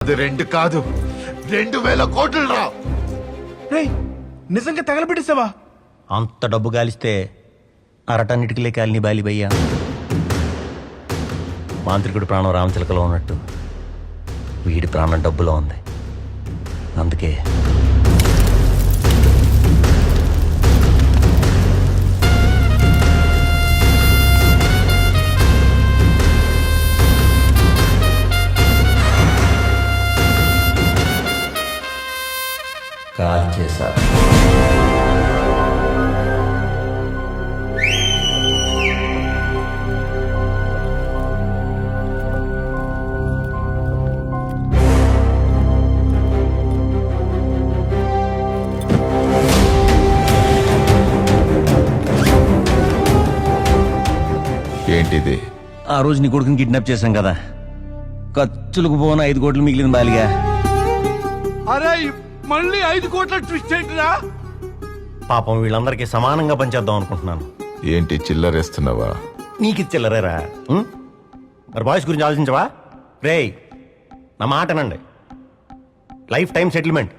అది 2 కాదు 2000 కోట్లు రా. రేయ్ నిజంగా తగలబెట్టేసావా? అంత డబ్బు గాలిస్తే అరటన్నిటికీ కాలిని బాలిబయ్యా. మాంత్రికుడి ప్రాణం రామచిలకలో ఉన్నట్టు వీడి ప్రాణం డబ్బులో ఉంది. అందుకే కాల్ చేశారు. ఏంటిది? ఆ రోజు నీ కొడుకుని కిడ్నాప్ చేశాం కదా, ఖర్చులకు పోన 5 కోట్లు మిగిలిన బాలిగా. అరే మళ్ళీ 5 కోట్ల ట్విస్ట్ ఏంటిరా? పాపం వీళ్ళందరికీ సమానంగా పనిచేద్దాం అనుకుంటున్నాను. ఏంటి చిల్లరేస్తున్నావా? నీకు ఇచ్చెల్లరేరా? మరి బాయ్స్ గురించి ఆలోచించవా? రేయ్ నా మాటనండి, లైఫ్ టైం సెటిల్మెంట్.